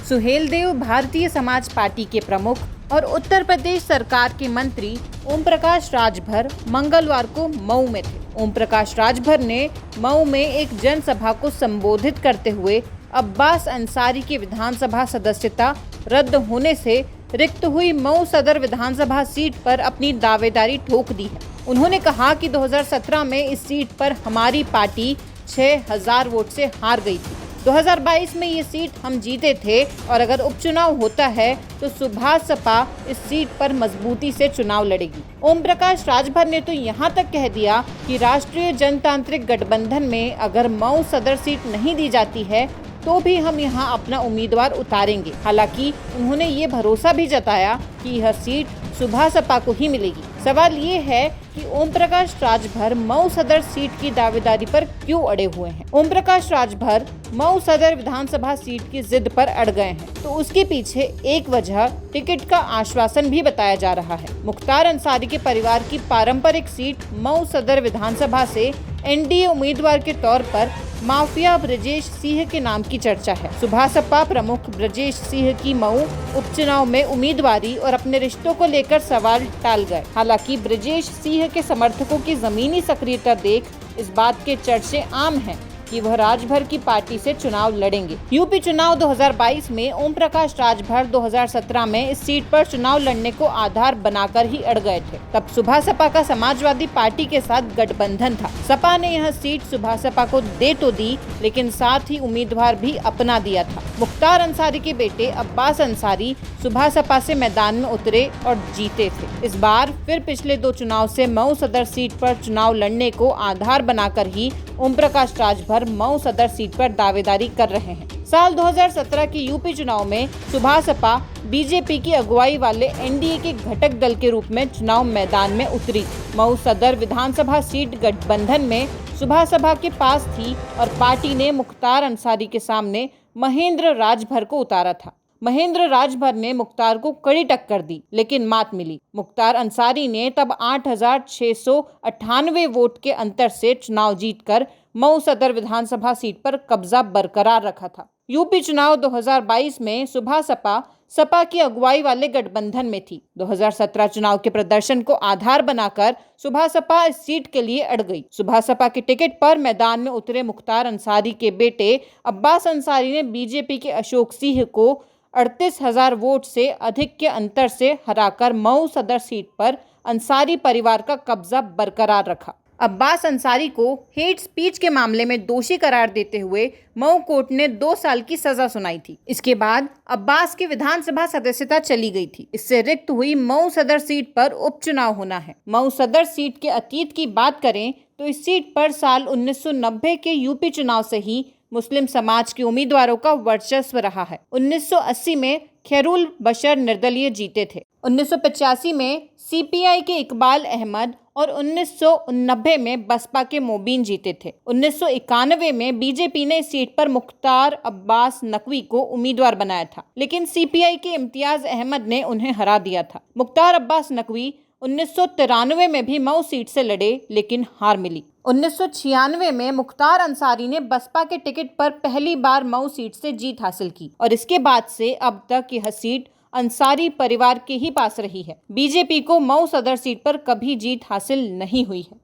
Suheldev Bharatiya Samaj party के प्रमुख और उत्तर प्रदेश सरकार के मंत्री ओम प्रकाश राजभर मंगलवार को मऊ में थे। ओम प्रकाश राजभर ने मऊ में एक जनसभा को संबोधित करते हुए अब्बास अंसारी की विधानसभा सदस्यता रद्द होने से रिक्त हुई मऊ सदर विधानसभा सीट पर अपनी दावेदारी ठोक दी है। उन्होंने कहा कि 2017 में इस सीट पर हमारी पार्टी 6000 वोट से हार गई थी। 2022 में ये सीट हम जीते थे और अगर उपचुनाव होता है तो सुभासपा इस सीट पर मजबूती से चुनाव लड़ेगी। ओम प्रकाश राजभर ने तो यहाँ तक कह दिया कि राष्ट्रीय जनतांत्रिक गठबंधन में अगर मऊ सदर सीट नहीं दी जाती है तो भी हम यहाँ अपना उम्मीदवार उतारेंगे। हालांकि उन्होंने ये भरोसा भी जताया कि यह सीट सुभासपा को ही मिलेगी। सवाल ये है कि ओम प्रकाश राजभर मऊ सदर सीट की दावेदारी पर क्यों अड़े हुए हैं। ओम प्रकाश राजभर मऊ सदर विधानसभा सीट की जिद पर अड़ गए हैं तो उसके पीछे एक वजह टिकट का आश्वासन भी बताया जा रहा है। मुख्तार अंसारी के परिवार की पारंपरिक सीट मऊ सदर विधानसभा से एनडीए उम्मीदवार के तौर पर माफिया ब्रजेश सिंह के नाम की चर्चा है। सुभासपा प्रमुख ब्रजेश सिंह की मऊ उपचुनाव में उम्मीदवारी और अपने रिश्तों को लेकर सवाल टाल गए। हालांकि ब्रजेश सिंह के समर्थकों की जमीनी सक्रियता देख इस बात के चर्चे आम हैं कि वह राजभर की पार्टी से चुनाव लड़ेंगे। यूपी चुनाव 2022 में ओम प्रकाश राजभर 2017 में इस सीट पर चुनाव लड़ने को आधार बनाकर ही अड़ गए थे। तब सुभासपा का समाजवादी पार्टी के साथ गठबंधन था। सपा ने यह सीट सुभासपा को दे तो दी, लेकिन साथ ही उम्मीदवार भी अपना दिया था। मुख्तार अंसारी के बेटे अब्बास अंसारी सुभासपा से मैदान में उतरे और जीते थे। इस बार फिर पिछले 2 चुनाव से मऊ सदर सीट पर चुनाव लड़ने को आधार बनाकर ही ओम प्रकाश राजभर मऊ सदर सीट पर दावेदारी कर रहे हैं। साल 2017 के यूपी चुनाव में सुभासपा बीजेपी की अगुवाई वाले एनडीए के घटक दल के रूप में चुनाव मैदान में उतरी। मऊ सदर विधानसभा सीट गठबंधन में सुभासपा के पास थी और पार्टी ने मुख्तार अंसारी के सामने महेंद्र राजभर को उतारा था। महेंद्र राजभर ने मुख्तार को कड़ी टक्कर दी, लेकिन मात मिली। मुख्तार अंसारी ने तब 8698 वोट के अंतर से चुनाव जीतकर मऊ सदर विधानसभा सीट पर कब्जा बरकरार रखा था। यूपी चुनाव 2022 में सुभासपा सपा की अगुवाई वाले गठबंधन में थी। 2017 चुनाव के प्रदर्शन को आधार बनाकर सुभासपा इस सीट के लिए अड़ गई। सुभासपा के टिकट पर मैदान में उतरे मुख्तार अंसारी के बेटे अब्बास अंसारी ने बीजेपी के अशोक सिंह को 38,000 वोट से अधिक के अंतर से हराकर मऊ सदर सीट पर अंसारी परिवार का कब्जा बरकरार रखा। अब्बास अंसारी को हेट स्पीच के मामले में दोषी करार देते हुए मऊ कोर्ट ने 2 साल की सजा सुनाई थी। इसके बाद अब्बास की विधानसभा सदस्यता चली गई थी। इससे रिक्त हुई मऊ सदर सीट पर उपचुनाव होना है। मऊ सदर सीट के अतीत की बात करें तो इस सीट पर साल 1990 के यूपी चुनाव से ही मुस्लिम समाज के उम्मीदवारों का वर्चस्व रहा है। 1980 में खैरुल बशर निर्दलीय जीते थे। 1985 में सीपीआई के इकबाल अहमद और 1990 में बसपा के मोबीन जीते थे। 1991 में बीजेपी ने इस सीट पर मुख्तार अब्बास नकवी को उम्मीदवार बनाया था, लेकिन सीपीआई के इम्तियाज अहमद ने उन्हें हरा दिया था। मुख्तार अब्बास नकवी 1993 में भी मऊ सीट से लड़े, लेकिन हार मिली। 1996 में मुख्तार अंसारी ने बसपा के टिकट पर पहली बार मऊ सीट से जीत हासिल की और इसके बाद से अब तक यह सीट अंसारी परिवार के ही पास रही है। बीजेपी को मऊ सदर सीट पर कभी जीत हासिल नहीं हुई है।